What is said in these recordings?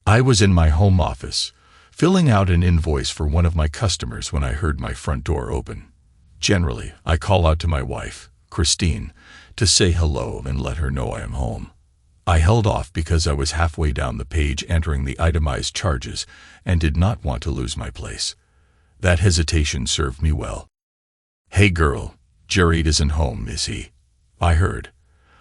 I was in my home office, filling out an invoice for one of my customers when I heard my front door open. Generally, I call out to my wife, Christine, to say hello and let her know I am home. I held off because I was halfway down the page entering the itemized charges and did not want to lose my place. That hesitation served me well. "Hey girl, Jared isn't home, is he?" I heard.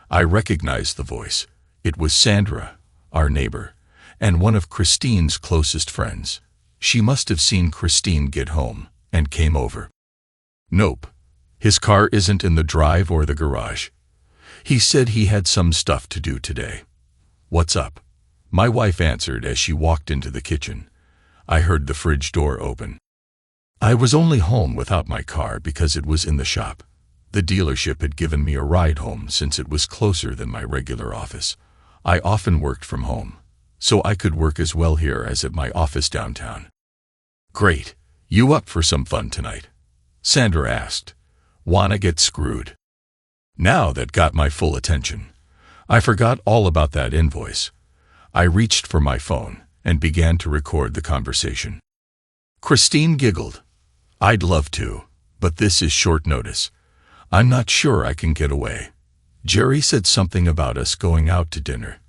I recognized the voice. It was Sandra, our neighbor, and one of Christine's closest friends. She must have seen Christine get home and came over. "Nope. His car isn't in the drive or the garage. He said he had some stuff to do today." "What's up?" my wife answered as she walked into the kitchen. I heard the fridge door open. I was only home without my car because it was in the shop. The dealership had given me a ride home since it was closer than my regular office. I often worked from home, so I could work as well here as at my office downtown. "Great. You up for some fun tonight?" Sandra asked. "Wanna get screwed?" Now that got my full attention. I forgot all about that invoice. I reached for my phone and began to record the conversation. Christine giggled. "I'd love to, but this is short notice. I'm not sure I can get away. Jerry said something about us going out to dinner.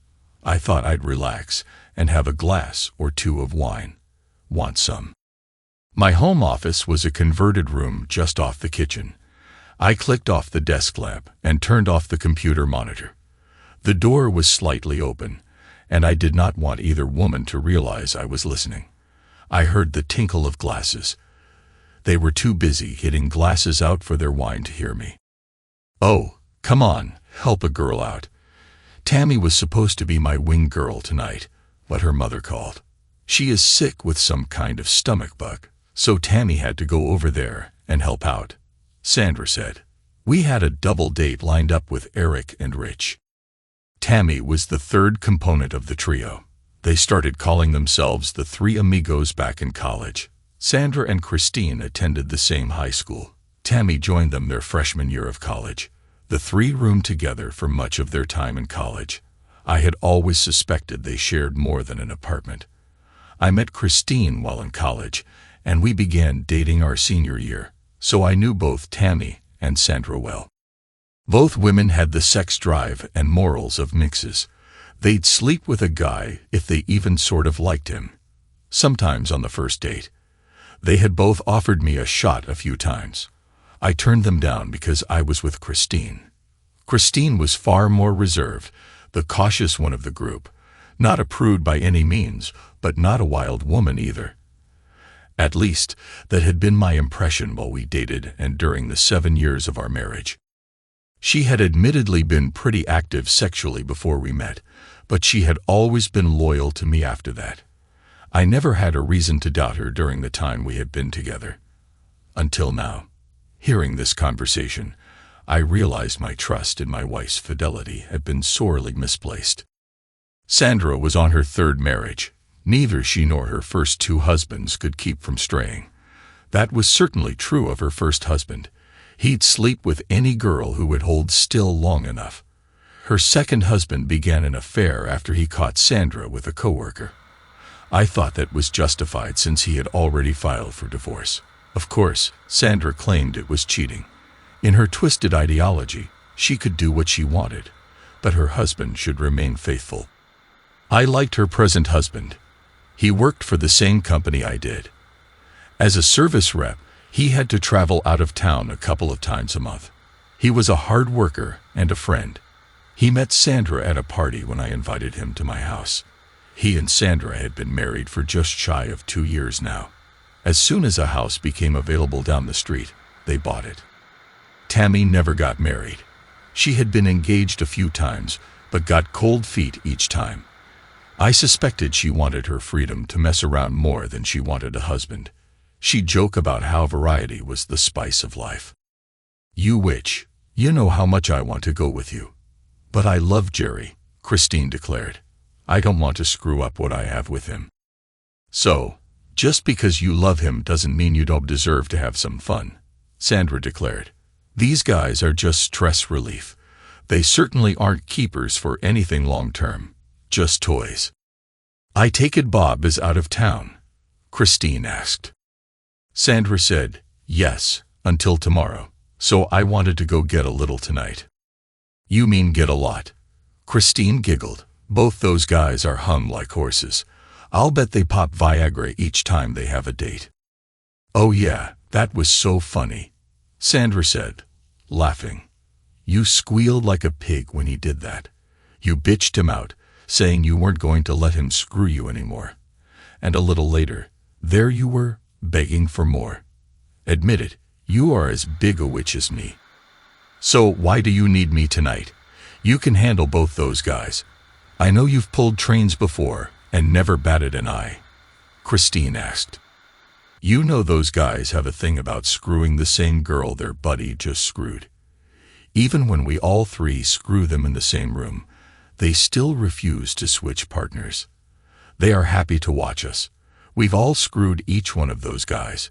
I thought I'd relax and have a glass or two of wine. Want some?" My home office was a converted room just off the kitchen. I clicked off the desk lamp and turned off the computer monitor. The door was slightly open, and I did not want either woman to realize I was listening. I heard the tinkle of glasses. They were too busy hitting glasses out for their wine to hear me. "Oh, come on, help a girl out." Tammy was supposed to be my wing girl tonight, what her mother called. She is sick with some kind of stomach bug, so Tammy had to go over there and help out, Sandra said. We had a double date lined up with Eric and Rich. Tammy was the third component of the trio. They started calling themselves the Three Amigos back in college. Sandra and Christine attended the same high school. Tammy joined them their freshman year of college. The three roomed together for much of their time in college. I had always suspected they shared more than an apartment. I met Christine while in college, and we began dating our senior year, so I knew both Tammy and Sandra well. Both women had the sex drive and morals of mixes. They'd sleep with a guy if they even sort of liked him. Sometimes on the first date. They had both offered me a shot a few times. I turned them down because I was with Christine. Christine was far more reserved, the cautious one of the group. Not a prude by any means, but not a wild woman either. At least, that had been my impression while we dated and during the 7 years of our marriage. She had admittedly been pretty active sexually before we met, but she had always been loyal to me after that. I never had a reason to doubt her during the time we had been together. Until now. Hearing this conversation, I realized my trust in my wife's fidelity had been sorely misplaced. Sandra was on her third marriage. Neither she nor her first two husbands could keep from straying. That was certainly true of her first husband. He'd sleep with any girl who would hold still long enough. Her second husband began an affair after he caught Sandra with a coworker. I thought that was justified since he had already filed for divorce. Of course, Sandra claimed it was cheating. In her twisted ideology, she could do what she wanted, but her husband should remain faithful. I liked her present husband. He worked for the same company I did. As a service rep, he had to travel out of town a couple of times a month. He was a hard worker and a friend. He met Sandra at a party when I invited him to my house. He and Sandra had been married for just shy of 2 years now. As soon as a house became available down the street, they bought it. Tammy never got married. She had been engaged a few times, but got cold feet each time. I suspected she wanted her freedom to mess around more than she wanted a husband. She'd joke about how variety was the spice of life. "You witch, you know how much I want to go with you." "But I love Jerry," Christine declared. "I don't want to screw up what I have with him." "So, just because you love him doesn't mean you don't deserve to have some fun," Sandra declared. "These guys are just stress relief. They certainly aren't keepers for anything long-term. Just toys." "I take it Bob is out of town?" Christine asked. Sandra said, "Yes, until tomorrow, so I wanted to go get a little tonight." "You mean get a lot?" Christine giggled. "Both those guys are hung like horses. I'll bet they pop Viagra each time they have a date." "Oh yeah, that was so funny," Sandra said, laughing. "You squealed like a pig when he did that. You bitched him out, saying you weren't going to let him screw you anymore. And a little later, there you were, begging for more. Admit it, you are as big a witch as me. So why do you need me tonight? You can handle both those guys. I know you've pulled trains before and never batted an eye," Christine asked. "You know those guys have a thing about screwing the same girl their buddy just screwed. Even when we all three screw them in the same room, they still refuse to switch partners. They are happy to watch us. We've all screwed each one of those guys,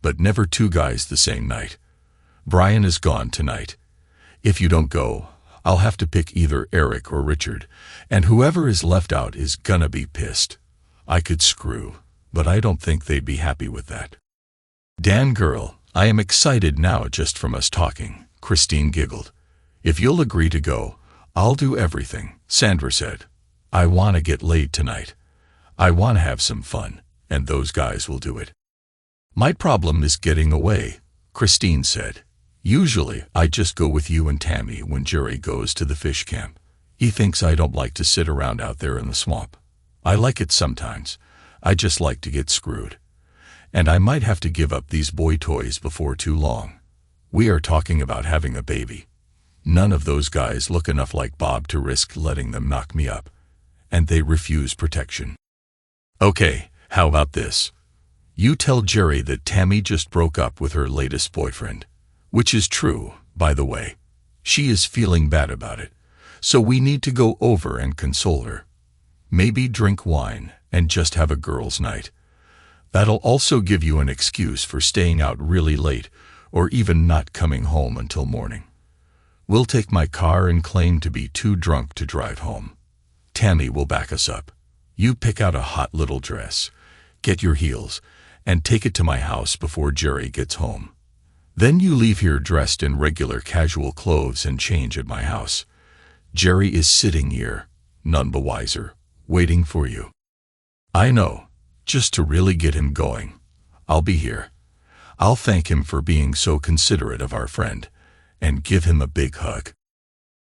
but never two guys the same night. Brian is gone tonight. If you don't go, I'll have to pick either Eric or Richard, and whoever is left out is gonna be pissed. I could screw, but I don't think they'd be happy with that." "Dan girl, I am excited now just from us talking," Christine giggled. "If you'll agree to go, I'll do everything," Sandra said. "I want to get laid tonight. I want to have some fun, and those guys will do it." "My problem is getting away," Christine said. "Usually, I just go with you and Tammy when Jerry goes to the fish camp. He thinks I don't like to sit around out there in the swamp. I like it sometimes. I just like to get screwed. And I might have to give up these boy toys before too long. We are talking about having a baby. None of those guys look enough like Bob to risk letting them knock me up, and they refuse protection. Okay, how about this? You tell Jerry that Tammy just broke up with her latest boyfriend, which is true, by the way. She is feeling bad about it, so we need to go over and console her. Maybe drink wine and just have a girls' night. That'll also give you an excuse for staying out really late or even not coming home until morning. We'll take my car and claim to be too drunk to drive home. Tammy will back us up. You pick out a hot little dress, get your heels, and take it to my house before Jerry gets home. Then you leave here dressed in regular casual clothes and change at my house. Jerry is sitting here, none the wiser, waiting for you. I know, just to really get him going. I'll be here. I'll thank him for being so considerate of our friend, and give him a big hug.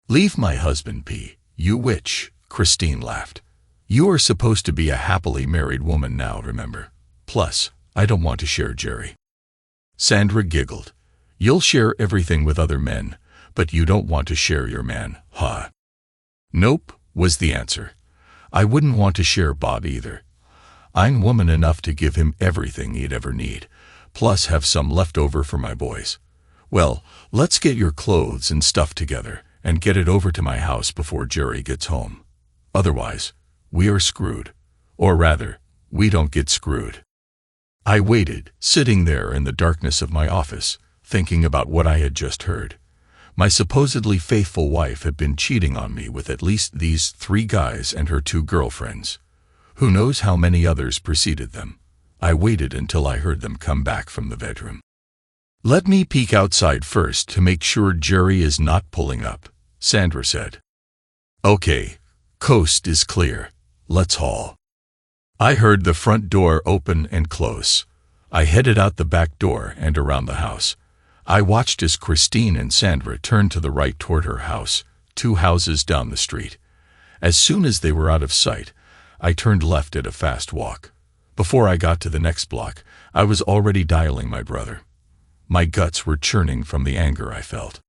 Leave my husband be, you witch, Christine laughed. You are supposed to be a happily married woman now, remember? Plus, I don't want to share Jerry. Sandra giggled. You'll share everything with other men, but you don't want to share your man, huh? Nope, was the answer. I wouldn't want to share Bob either. I'm woman enough to give him everything he'd ever need, plus have some left over for my boys. Well, let's get your clothes and stuff together and get it over to my house before Jerry gets home. Otherwise, we are screwed. Or rather, we don't get screwed. I waited, sitting there in the darkness of my office, thinking about what I had just heard. My supposedly faithful wife had been cheating on me with at least these 3 guys and her 2 girlfriends. Who knows how many others preceded them? I waited until I heard them come back from the bedroom. Let me peek outside first to make sure Jerry is not pulling up, Sandra said. Okay, coast is clear. Let's haul. I heard the front door open and close. I headed out the back door and around the house. I watched as Christine and Sandra turned to the right toward her house, 2 houses down the street. As soon as they were out of sight, I turned left at a fast walk. Before I got to the next block, I was already dialing my brother. My guts were churning from the anger I felt.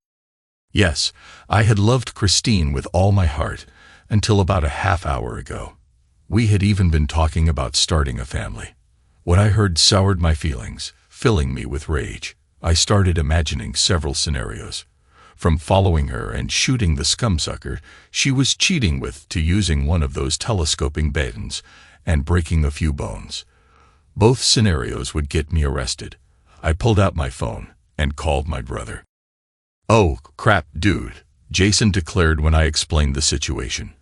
Yes, I had loved Christine with all my heart until about a half hour ago. We had even been talking about starting a family. What I heard soured my feelings, filling me with rage. I started imagining several scenarios, from following her and shooting the scumsucker she was cheating with to using one of those telescoping batons and breaking a few bones. Both scenarios would get me arrested. I pulled out my phone and called my brother. Oh, crap, dude, Jason declared when I explained the situation.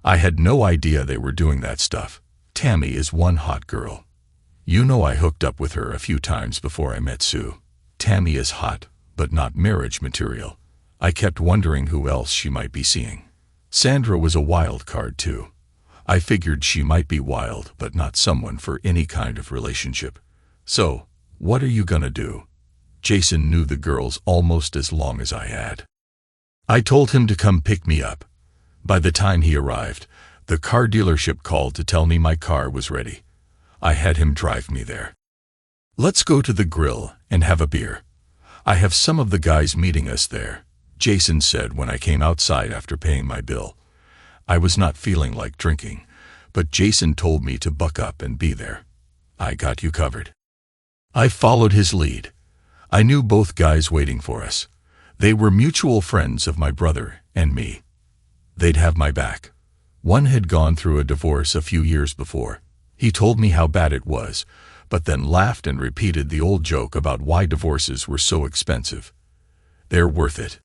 I had no idea they were doing that stuff. Tammy is one hot girl. You know I hooked up with her a few times before I met Sue. Tammy is hot, but not marriage material. I kept wondering who else she might be seeing. Sandra was a wild card too. I figured she might be wild, but not someone for any kind of relationship. So, what are you gonna do? Jason knew the girls almost as long as I had. I told him to come pick me up. By the time he arrived, the car dealership called to tell me my car was ready. I had him drive me there. Let's go to the grill and have a beer. I have some of the guys meeting us there, Jason said when I came outside after paying my bill. I was not feeling like drinking, but Jason told me to buck up and be there. I got you covered. I followed his lead. I knew both guys waiting for us. They were mutual friends of my brother and me. They'd have my back. One had gone through a divorce a few years before. He told me how bad it was, but then laughed and repeated the old joke about why divorces were so expensive. They're worth it.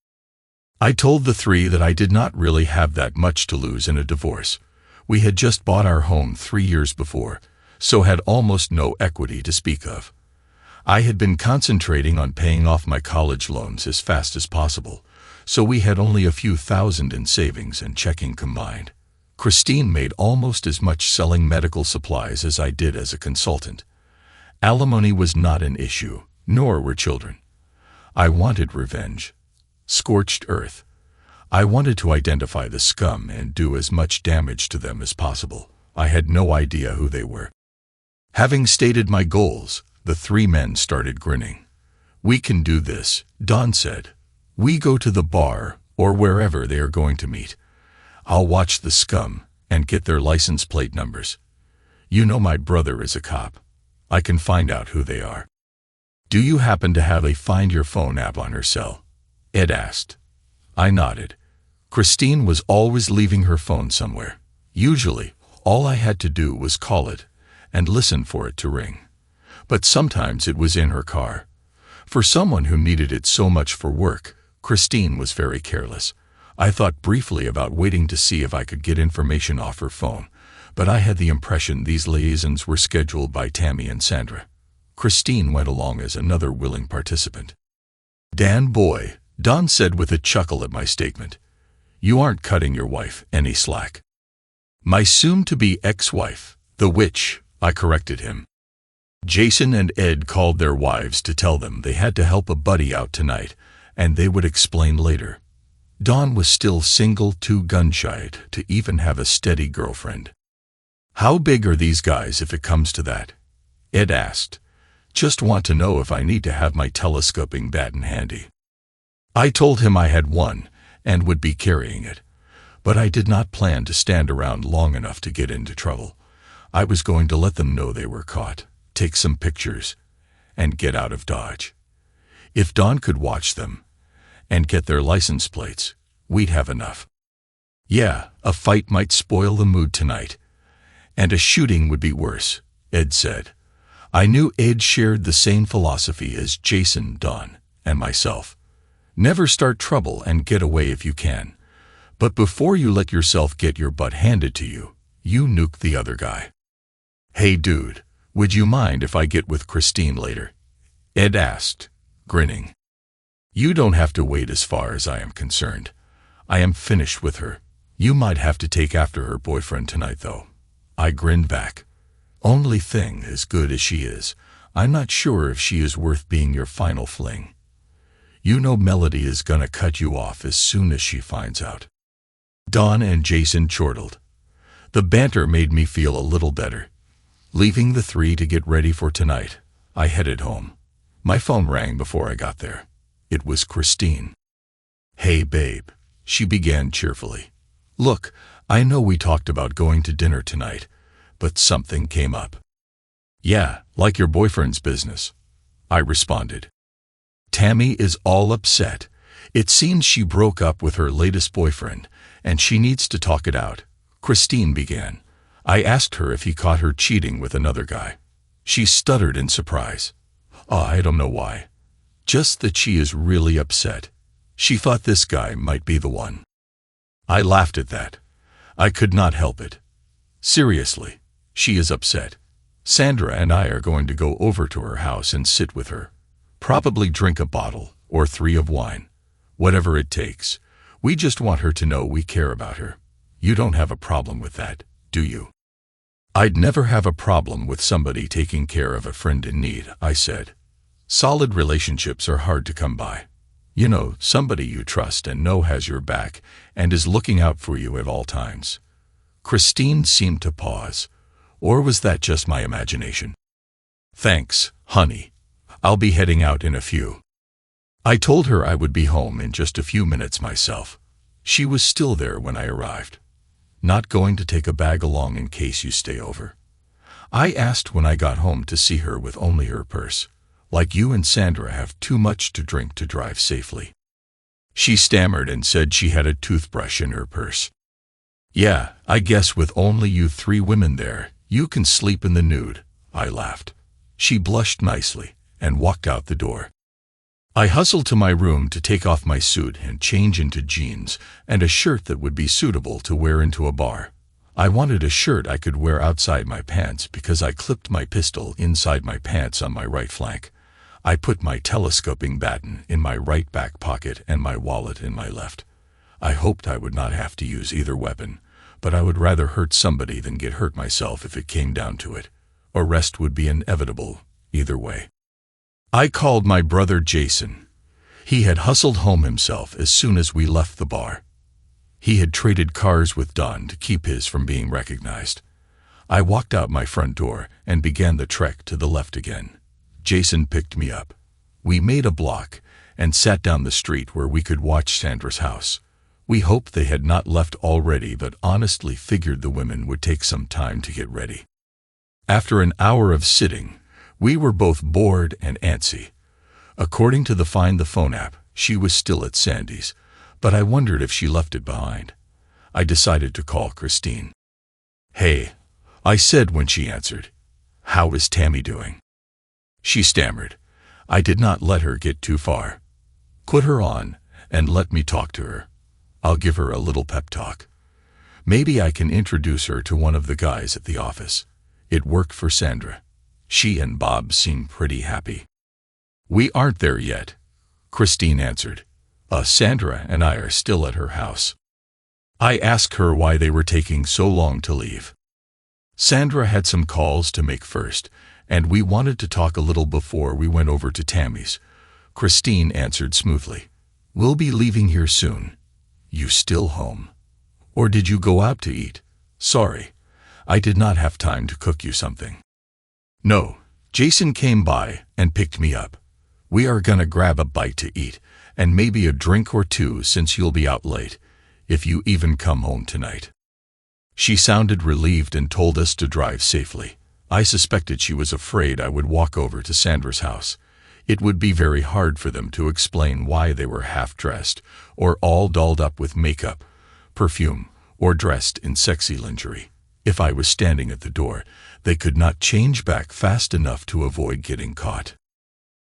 I told the three that I did not really have that much to lose in a divorce. We had just bought our home 3 years before, so had almost no equity to speak of. I had been concentrating on paying off my college loans as fast as possible, so we had only a few thousand in savings and checking combined. Christine made almost as much selling medical supplies as I did as a consultant. Alimony was not an issue, nor were children. I wanted revenge. Scorched earth. I wanted to identify the scum and do as much damage to them as possible. I had no idea who they were. Having stated my goals, the three men started grinning. We can do this, Don said. We go to the bar, or wherever they are going to meet. I'll watch the scum and get their license plate numbers. You know my brother is a cop. I can find out who they are. Do you happen to have a Find Your Phone app on her cell? Ed asked. I nodded. Christine was always leaving her phone somewhere. Usually, all I had to do was call it and listen for it to ring. But sometimes it was in her car. For someone who needed it so much for work, Christine was very careless. I thought briefly about waiting to see if I could get information off her phone, but I had the impression these liaisons were scheduled by Tammy and Sandra. Christine went along as another willing participant. Dan boy, Don said with a chuckle at my statement. You aren't cutting your wife any slack. My soon-to-be ex-wife, the witch, I corrected him. Jason and Ed called their wives to tell them they had to help a buddy out tonight, and they would explain later. Dawn was still single, too gun-shy to even have a steady girlfriend. How big are these guys if it comes to that? Ed asked. Just want to know if I need to have my telescoping baton handy. I told him I had one and would be carrying it, but I did not plan to stand around long enough to get into trouble. I was going to let them know they were caught, take some pictures, and get out of Dodge. If Don could watch them and get their license plates, we'd have enough. Yeah, a fight might spoil the mood tonight, and a shooting would be worse, Ed said. I knew Ed shared the same philosophy as Jason, Don, and myself. Never start trouble and get away if you can. But before you let yourself get your butt handed to you, you nuke the other guy. Hey dude, would you mind if I get with Christine later? Ed asked, grinning. You don't have to wait as far as I am concerned. I am finished with her. You might have to take after her boyfriend tonight though. I grinned back. Only thing, as good as she is, I'm not sure if she is worth being your final fling. You know Melody is gonna cut you off as soon as she finds out. Don and Jason chortled. The banter made me feel a little better. Leaving the three to get ready for tonight, I headed home. My phone rang before I got there. It was Christine. Hey babe, she began cheerfully. Look, I know we talked about going to dinner tonight, but something came up. Yeah, like your boyfriend's business, I responded. Tammy is all upset. It seems she broke up with her latest boyfriend, and she needs to talk it out, Christine began. I asked her if he caught her cheating with another guy. She stuttered in surprise. Oh, I don't know why. Just that she is really upset. She thought this guy might be the one. I laughed at that. I could not help it. Seriously, She is upset. Sandra and I are going to go over to her house and sit with her. Probably drink a bottle or 3 of wine. Whatever it takes. We just want her to know we care about her. You don't have a problem with that, do you? I'd never have a problem with somebody taking care of a friend in need, I said. Solid relationships are hard to come by. You know, somebody you trust and know has your back and is looking out for you at all times. Christine seemed to pause. Or was that just my imagination? Thanks, honey. I'll be heading out in a few. I told her I would be home in just a few minutes myself. She was still there when I arrived. Not going to take a bag along in case you stay over? I asked when I got home to see her with only her purse. Like you and Sandra have too much to drink to drive safely. She stammered and said she had a toothbrush in her purse. Yeah, I guess with only you 3 women there, you can sleep in the nude, I laughed. She blushed nicely and walked out the door. I hustled to my room to take off my suit and change into jeans and a shirt that would be suitable to wear into a bar. I wanted a shirt I could wear outside my pants because I clipped my pistol inside my pants on my right flank. I put my telescoping baton in my right back pocket and my wallet in my left. I hoped I would not have to use either weapon, but I would rather hurt somebody than get hurt myself if it came down to it. Arrest would be inevitable, either way. I called my brother Jason. He had hustled home himself as soon as we left the bar. He had traded cars with Don to keep his from being recognized. I walked out my front door and began the trek to the left again. Jason picked me up. We made a block and sat down the street where we could watch Sandra's house. We hoped they had not left already, but honestly figured the women would take some time to get ready. After an hour of sitting, we were both bored and antsy. According to the Find the Phone app, she was still at Sandy's, but I wondered if she left it behind. I decided to call Christine. Hey, I said when she answered. How is Tammy doing? She stammered. I did not let her get too far. Put her on and let me talk to her. I'll give her a little pep talk. Maybe I can introduce her to one of the guys at the office. It worked for Sandra. She and Bob seemed pretty happy. We aren't there yet, Christine answered. Sandra and I are still at her house. I asked her why they were taking so long to leave. Sandra had some calls to make first, and we wanted to talk a little before we went over to Tammy's. Christine answered smoothly. We'll be leaving here soon. You still home? Or did you go out to eat? Sorry, I did not have time to cook you something. No, Jason came by and picked me up. We are gonna grab a bite to eat, and maybe a drink or 2 since you'll be out late, if you even come home tonight. She sounded relieved and told us to drive safely. I suspected she was afraid I would walk over to Sandra's house. It would be very hard for them to explain why they were half-dressed, or all dolled up with makeup, perfume, or dressed in sexy lingerie. If I was standing at the door, they could not change back fast enough to avoid getting caught.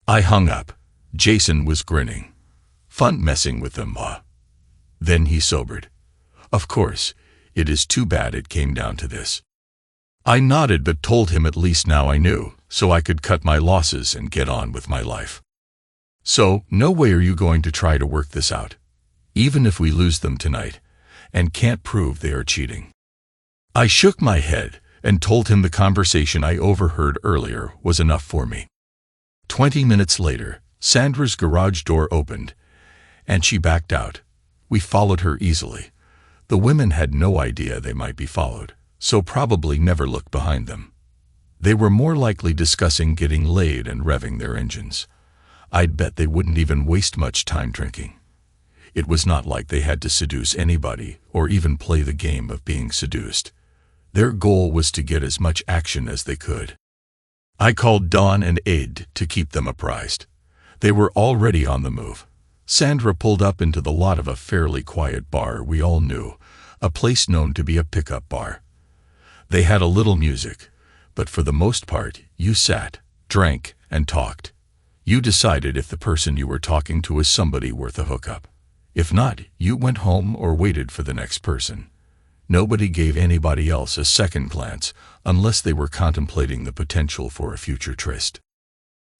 I hung up. Jason was grinning. Fun messing with them, huh? Then he sobered. Of course, it is too bad it came down to this. I nodded but told him at least now I knew, so I could cut my losses and get on with my life. So, no way are you going to try to work this out, even if we lose them tonight, and can't prove they are cheating. I shook my head and told him the conversation I overheard earlier was enough for me. 20 minutes later, Sandra's garage door opened, and she backed out. We followed her easily. The women had no idea they might be followed, so probably never looked behind them. They were more likely discussing getting laid and revving their engines. I'd bet they wouldn't even waste much time drinking. It was not like they had to seduce anybody or even play the game of being seduced. Their goal was to get as much action as they could. I called Dawn and Ed to keep them apprised. They were already on the move. Sandra pulled up into the lot of a fairly quiet bar we all knew, a place known to be a pickup bar. They had a little music, but for the most part, you sat, drank, and talked. You decided if the person you were talking to was somebody worth a hookup. If not, you went home or waited for the next person. Nobody gave anybody else a second glance unless they were contemplating the potential for a future tryst.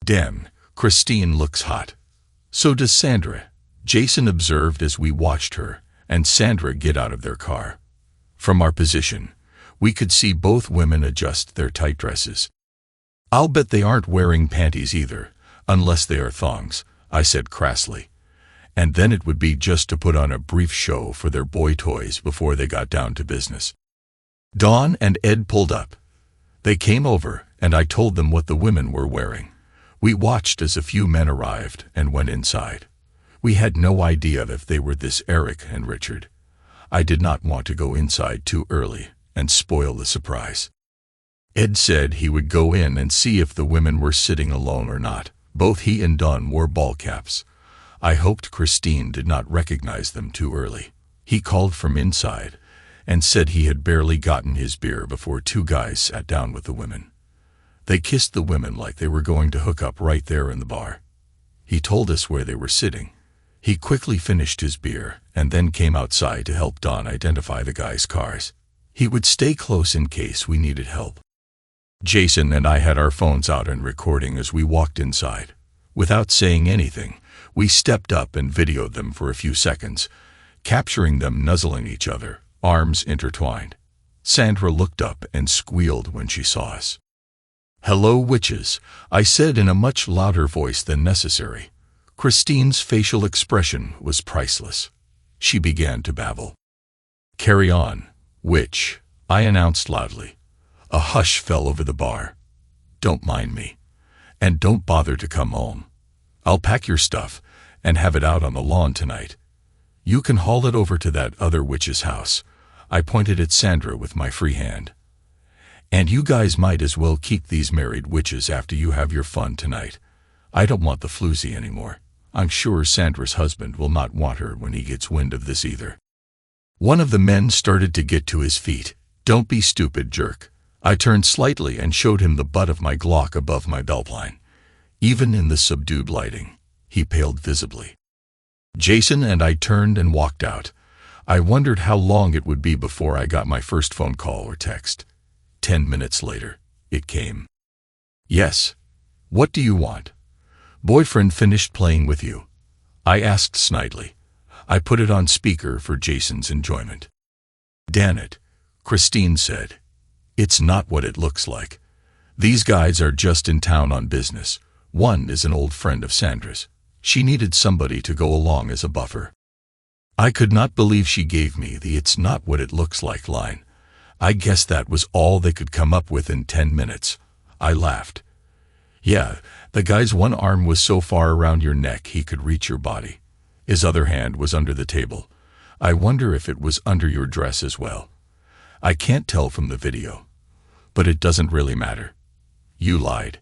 Damn, Christine looks hot. So does Sandra, Jason observed as we watched her and Sandra get out of their car. From our position, we could see both women adjust their tight dresses. I'll bet they aren't wearing panties either, unless they are thongs, I said crassly. And then it would be just to put on a brief show for their boy toys before they got down to business. Dawn and Ed pulled up. They came over, and I told them what the women were wearing. We watched as a few men arrived and went inside. We had no idea if they were this Eric and Richard. I did not want to go inside too early and spoil the surprise. Ed said he would go in and see if the women were sitting alone or not. Both he and Dawn wore ball caps. I hoped Christine did not recognize them too early. He called from inside and said he had barely gotten his beer before two guys sat down with the women. They kissed the women like they were going to hook up right there in the bar. He told us where they were sitting. He quickly finished his beer and then came outside to help Dawn identify the guys' cars. He would stay close in case we needed help. Jason and I had our phones out and recording as we walked inside. Without saying anything, we stepped up and videoed them for a few seconds, capturing them nuzzling each other, arms intertwined. Sandra looked up and squealed when she saw us. "Hello, witches," I said in a much louder voice than necessary. Christine's facial expression was priceless. She began to babble. "Carry on, witch," I announced loudly. A hush fell over the bar. "Don't mind me. And don't bother to come home. I'll pack your stuff and have it out on the lawn tonight. You can haul it over to that other witch's house." I pointed at Sandra with my free hand. "And you guys might as well keep these married witches after you have your fun tonight. I don't want the floozy anymore. I'm sure Sandra's husband will not want her when he gets wind of this either." One of the men started to get to his feet. "Don't be stupid, jerk." I turned slightly and showed him the butt of my Glock above my belt line. Even in the subdued lighting, he paled visibly. Jason and I turned and walked out. I wondered how long it would be before I got my first phone call or text. 10 minutes later, it came. "Yes. What do you want? Boyfriend finished playing with you?" I asked snidely. I put it on speaker for Jason's enjoyment. "Damn it," Christine said. "It's not what it looks like. These guys are just in town on business. One is an old friend of Sandra's. She needed somebody to go along as a buffer." I could not believe she gave me the "it's not what it looks like" line. I guess that was all they could come up with in 10 minutes. I laughed. "Yeah, the guy's one arm was so far around your neck he could reach your body. His other hand was under the table. I wonder if it was under your dress as well. I can't tell from the video. But it doesn't really matter. You lied.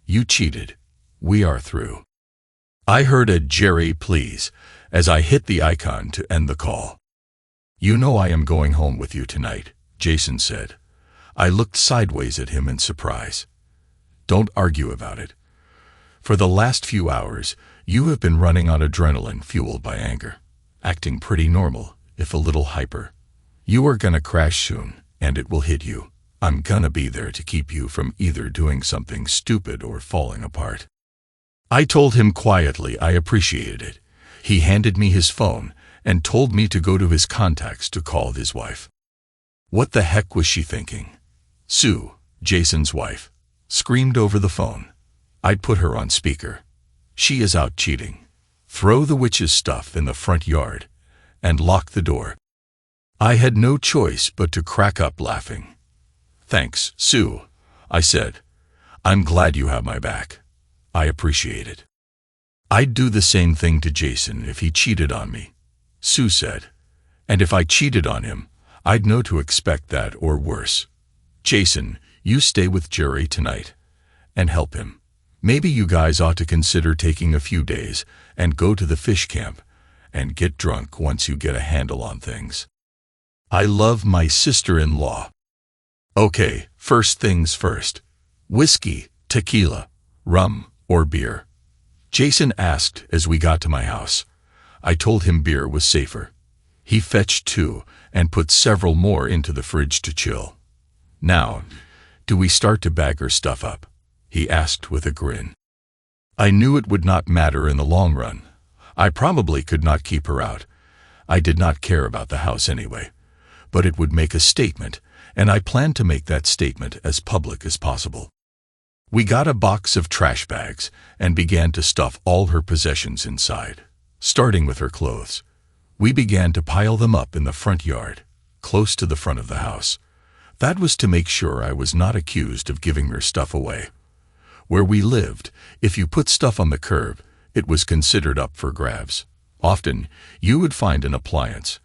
You cheated. We are through." I heard a "Jerry, please," as I hit the icon to end the call. "You know I am going home with you tonight," Jason said. I looked sideways at him in surprise. "Don't argue about it. For the last few hours, you have been running on adrenaline fueled by anger, acting pretty normal, if a little hyper. You are gonna crash soon, and it will hit you. I'm gonna be there to keep you from either doing something stupid or falling apart." I told him quietly I appreciated it. He handed me his phone and told me to go to his contacts to call his wife. What the heck was she thinking? Sue, Jason's wife, screamed over the phone. I'd put her on speaker. "She is out cheating. Throw the witch's stuff in the front yard and lock the door." I had no choice but to crack up laughing. "Thanks, Sue," I said. "I'm glad you have my back. I appreciate it." "I'd do the same thing to Jason if he cheated on me," Sue said. "And if I cheated on him, I'd know to expect that or worse. Jason, you stay with Jerry tonight and help him. Maybe you guys ought to consider taking a few days and go to the fish camp and get drunk once you get a handle on things. I love my sister-in-law." "Okay, first things first. Whiskey, tequila, rum, or beer?" Jason asked as we got to my house. I told him beer was safer. He fetched 2 and put several more into the fridge to chill. "Now, do we start to bag her stuff up?" he asked with a grin. I knew it would not matter in the long run. I probably could not keep her out. I did not care about the house anyway. But it would make a statement, and I planned to make that statement as public as possible. We got a box of trash bags and began to stuff all her possessions inside, starting with her clothes. We began to pile them up in the front yard, close to the front of the house. That was to make sure I was not accused of giving her stuff away. Where we lived, if you put stuff on the curb, it was considered up for grabs. Often, you would find an appliance,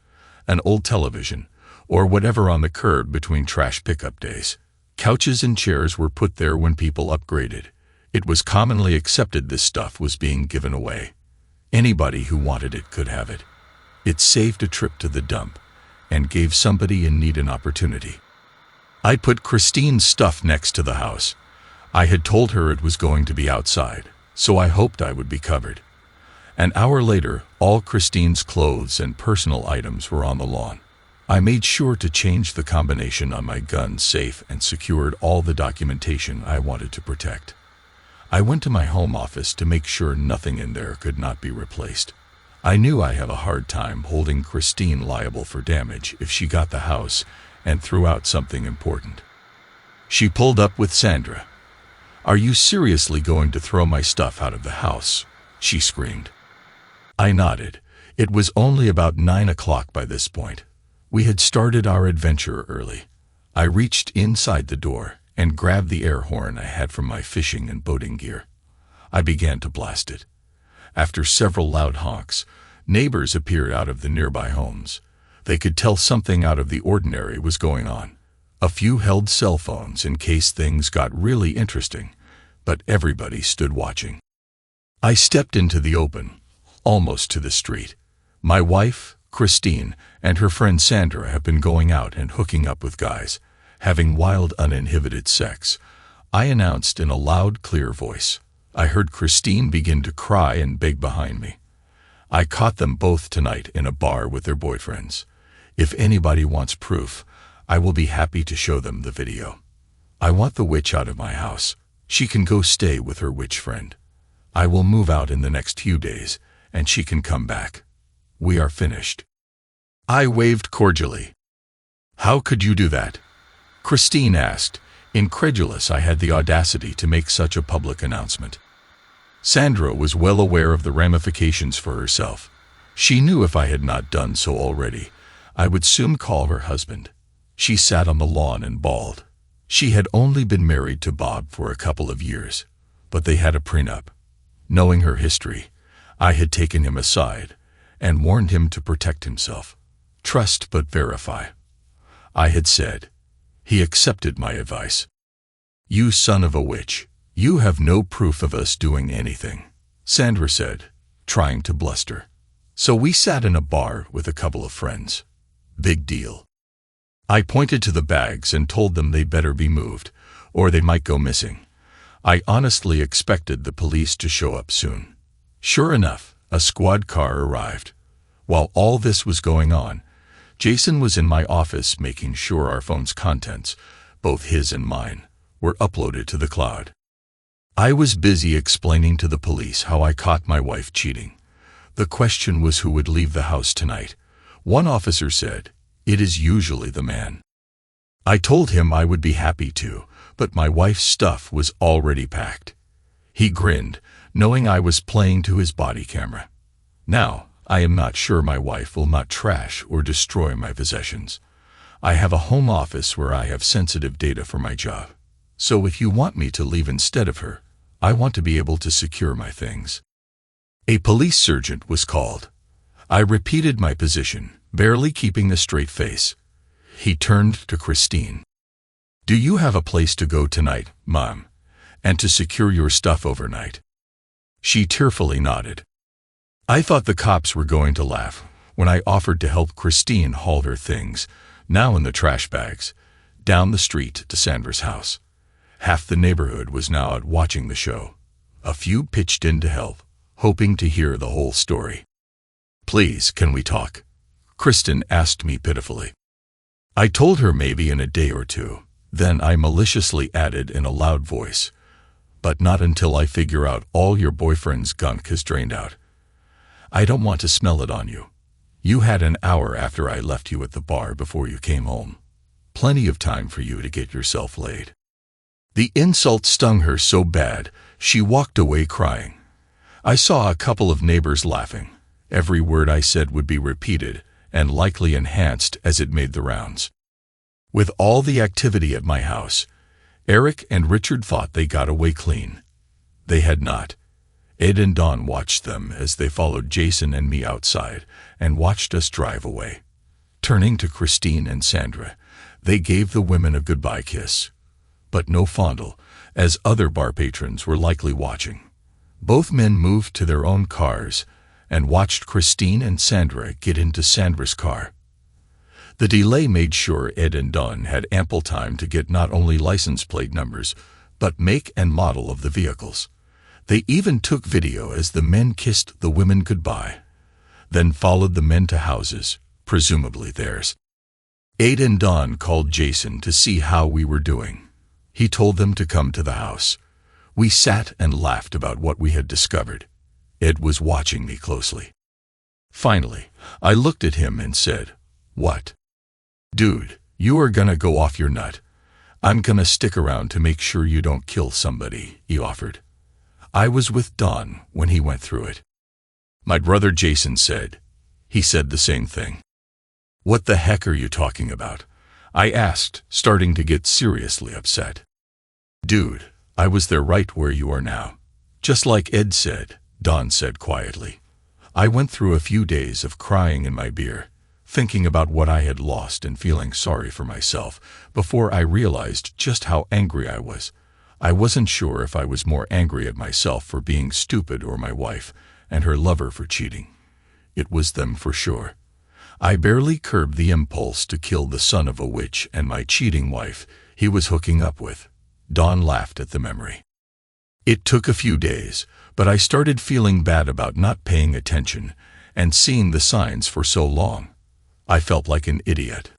an old television, or whatever on the curb between trash pickup days. Couches and chairs were put there when people upgraded. It was commonly accepted this stuff was being given away. Anybody who wanted it could have it. It saved a trip to the dump and gave somebody in need an opportunity. I put Christine's stuff next to the house. I had told her it was going to be outside, so I hoped I would be covered. An hour later, all Christine's clothes and personal items were on the lawn. I made sure to change the combination on my gun safe and secured all the documentation I wanted to protect. I went to my home office to make sure nothing in there could not be replaced. I knew I had a hard time holding Christine liable for damage if she got the house and threw out something important. She pulled up with Sandra. "Are you seriously going to throw my stuff out of the house?" she screamed. I nodded. It was only about 9 o'clock by this point. We had started our adventure early. I reached inside the door and grabbed the air horn I had from my fishing and boating gear. I began to blast it. After several loud honks, neighbors appeared out of the nearby homes. They could tell something out of the ordinary was going on. A few held cell phones in case things got really interesting, but everybody stood watching. I stepped into the open, almost to the street. My wife, Christine, and her friend Sandra have been going out and hooking up with guys, having wild, uninhibited sex. I announced in a loud, clear voice. I heard Christine begin to cry and beg behind me. I caught them both tonight in a bar with their boyfriends. If anybody wants proof, I will be happy to show them the video. I want the witch out of my house. She can go stay with her witch friend. I will move out in the next few days, and she can come back. We are finished. I waved cordially. "How could you do that?" Christine asked, incredulous I had the audacity to make such a public announcement. Sandra was well aware of the ramifications for herself. She knew if I had not done so already, I would soon call her husband. She sat on the lawn and bawled. She had only been married to Bob for a couple of years, but they had a prenup. Knowing her history, I had taken him aside and warned him to protect himself. Trust but verify, I had said. He accepted my advice. "You son of a witch, you have no proof of us doing anything," Sandra said, trying to bluster. So we sat in a bar with a couple of friends. Big deal. I pointed to the bags and told them they better be moved, or they might go missing. I honestly expected the police to show up soon. Sure enough, a squad car arrived. While all this was going on, Jason was in my office making sure our phone's contents, both his and mine, were uploaded to the cloud. I was busy explaining to the police how I caught my wife cheating. The question was who would leave the house tonight. One officer said, "It is usually the man." I told him I would be happy to, but my wife's stuff was already packed. He grinned, knowing I was playing to his body camera. Now, I am not sure my wife will not trash or destroy my possessions. I have a home office where I have sensitive data for my job. So if you want me to leave instead of her, I want to be able to secure my things. A police sergeant was called. I repeated my position, barely keeping a straight face. He turned to Christine. "Do you have a place to go tonight, Mom, and to secure your stuff overnight?" She tearfully nodded. I thought the cops were going to laugh when I offered to help Christine haul her things, now in the trash bags, down the street to Sandra's house. Half the neighborhood was now out watching the show. A few pitched in to help, hoping to hear the whole story. "Please, can we talk?" Kristen asked me pitifully. I told her maybe in a day or two. Then I maliciously added in a loud voice, "But not until I figure out all your boyfriend's gunk has drained out. I don't want to smell it on you. You had an hour after I left you at the bar before you came home. Plenty of time for you to get yourself laid." The insult stung her so bad, she walked away crying. I saw a couple of neighbors laughing. Every word I said would be repeated and likely enhanced as it made the rounds. With all the activity at my house, Eric and Richard thought they got away clean. They had not. Ed and Dawn watched them as they followed Jason and me outside and watched us drive away. Turning to Christine and Sandra, they gave the women a goodbye kiss, but no fondle, as other bar patrons were likely watching. Both men moved to their own cars and watched Christine and Sandra get into Sandra's car. The delay made sure Ed and Dawn had ample time to get not only license plate numbers, but make and model of the vehicles. They even took video as the men kissed the women goodbye, then followed the men to houses, presumably theirs. Ed and Dawn called Jason to see how we were doing. He told them to come to the house. We sat and laughed about what we had discovered. Ed was watching me closely. Finally, I looked at him and said, "What?" "Dude, you are gonna go off your nut. I'm gonna stick around to make sure you don't kill somebody," he offered. I was with Dawn when he went through it. My brother Jason said. He said the same thing. "What the heck are you talking about?" I asked, starting to get seriously upset. "Dude, I was there right where you are now. Just like Ed said," Dawn said quietly. "I went through a few days of crying in my beer, thinking about what I had lost and feeling sorry for myself, before I realized just how angry I was. I wasn't sure if I was more angry at myself for being stupid or my wife and her lover for cheating. It was them for sure. I barely curbed the impulse to kill the son of a witch and my cheating wife he was hooking up with." Dawn laughed at the memory. "It took a few days, but I started feeling bad about not paying attention and seeing the signs for so long. I felt like an idiot."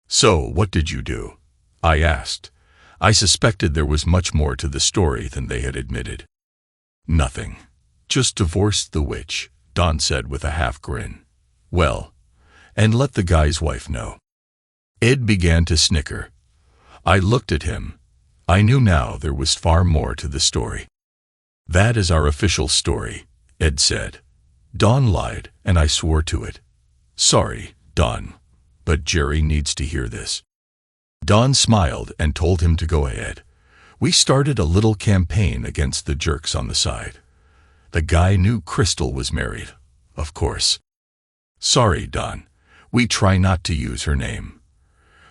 "So, what did you do?" I asked. I suspected there was much more to the story than they had admitted. "Nothing. Just divorced the witch," Dawn said with a half grin. "Well, and let the guy's wife know." Ed began to snicker. I looked at him. I knew now there was far more to the story. "That is our official story," Ed said. Dawn lied, and I swore to it. "Sorry, Dawn, but Jerry needs to hear this." Dawn smiled and told him to go ahead. We started a little campaign against the jerks on the side. The guy knew Crystal was married, of course. "Sorry, Dawn. We try not to use her name.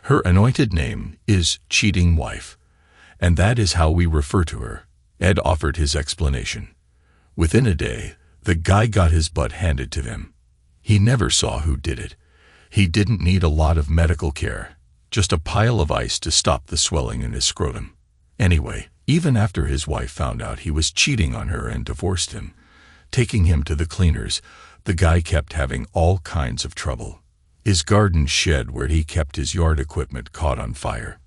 Her anointed name is Cheating Wife, and that is how we refer to her," Ed offered his explanation. Within a day, the guy got his butt handed to him. He never saw who did it. He didn't need a lot of medical care, just a pile of ice to stop the swelling in his scrotum. Anyway, even after his wife found out he was cheating on her and divorced him, taking him to the cleaners, the guy kept having all kinds of trouble. His garden shed where he kept his yard equipment caught on fire.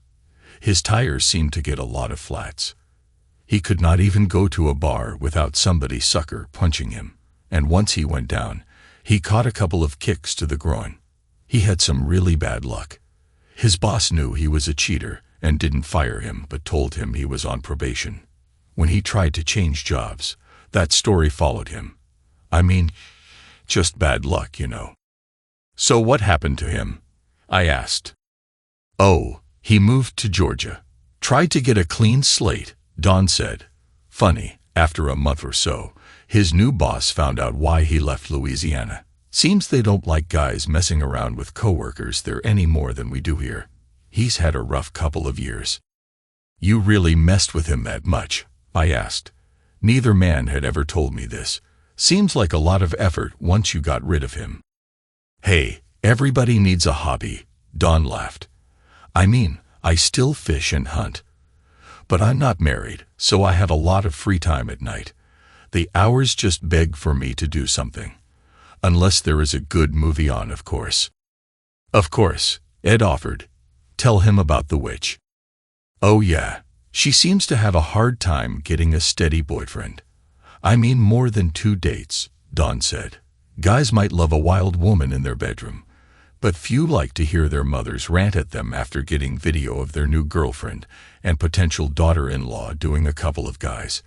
His tires seemed to get a lot of flats. He could not even go to a bar without somebody sucker punching him, and once he went down, he caught a couple of kicks to the groin. He had some really bad luck. His boss knew he was a cheater and didn't fire him but told him he was on probation. When he tried to change jobs, that story followed him. I mean, just bad luck, you know. "So what happened to him?" I asked. "Oh, he moved to Georgia. Tried to get a clean slate," Dawn said. "Funny, after a month or so, his new boss found out why he left Louisiana. Seems they don't like guys messing around with coworkers there any more than we do here. He's had a rough couple of years." "You really messed with him that much?" I asked. Neither man had ever told me this. Seems like a lot of effort once you got rid of him. "Hey, everybody needs a hobby," Dawn laughed. "I mean, I still fish and hunt. But I'm not married, so I have a lot of free time at night. The hours just beg for me to do something. Unless there is a good movie on, of course. Of course, Ed offered. Tell him about the witch. Oh yeah, she seems to have a hard time getting a steady boyfriend. I mean more than 2 dates, Dawn said. Guys might love a wild woman in their bedroom, but few like to hear their mothers rant at them after getting video of their new girlfriend and potential daughter-in-law doing a couple of guys,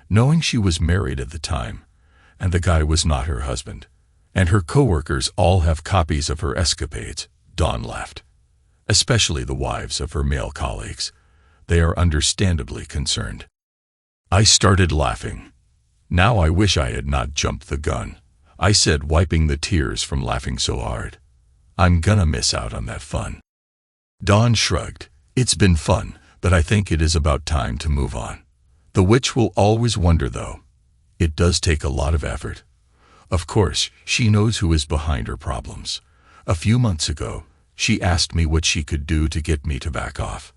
knowing she was married at the time, and the guy was not her husband. And her coworkers all have copies of her escapades, Dawn laughed. Especially the wives of her male colleagues. They are understandably concerned. I started laughing. Now I wish I had not jumped the gun, I said, wiping the tears from laughing so hard. I'm gonna miss out on that fun. Dawn shrugged. It's been fun, but I think it is about time to move on. The witch will always wonder, though. It does take a lot of effort. Of course, she knows who is behind her problems. A few months ago, she asked me what she could do to get me to back off.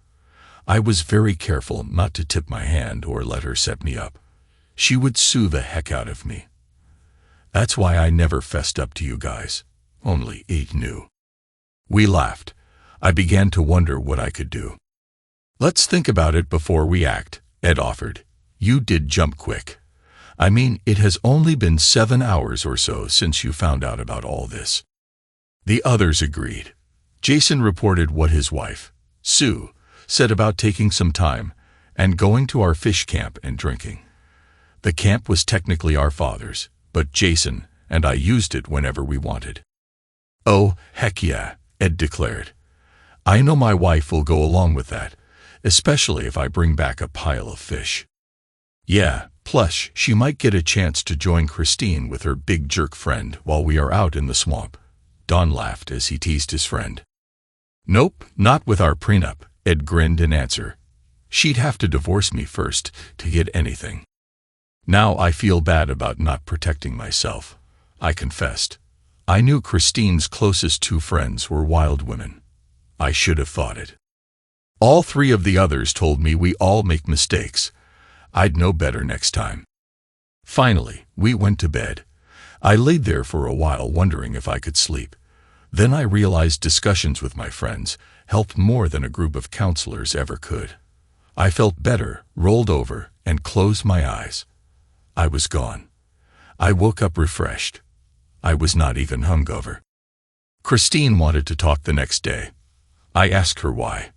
I was very careful not to tip my hand or let her set me up. She would sue the heck out of me. That's why I never fessed up to you guys. Only Ed knew. We laughed. I began to wonder what I could do. Let's think about it before we act, Ed offered. You did jump quick. I mean, it has only been 7 hours or so since you found out about all this. The others agreed. Jason reported what his wife, Sue, said about taking some time and going to our fish camp and drinking. The camp was technically our father's, but Jason and I used it whenever we wanted. Oh, heck yeah, Ed declared. I know my wife will go along with that, especially if I bring back a pile of fish. Yeah, plus she might get a chance to join Christine with her big jerk friend while we are out in the swamp. Don laughed as he teased his friend. Nope, not with our prenup, Ed grinned in answer. She'd have to divorce me first to get anything. Now I feel bad about not protecting myself, I confessed. I knew Christine's closest 2 friends were wild women. I should have thought it. All 3 of the others told me we all make mistakes. I'd know better next time. Finally, we went to bed. I laid there for a while wondering if I could sleep. Then I realized discussions with my friends helped more than a group of counselors ever could. I felt better, rolled over, and closed my eyes. I was gone. I woke up refreshed. I was not even hungover. Christine wanted to talk the next day. I asked her why.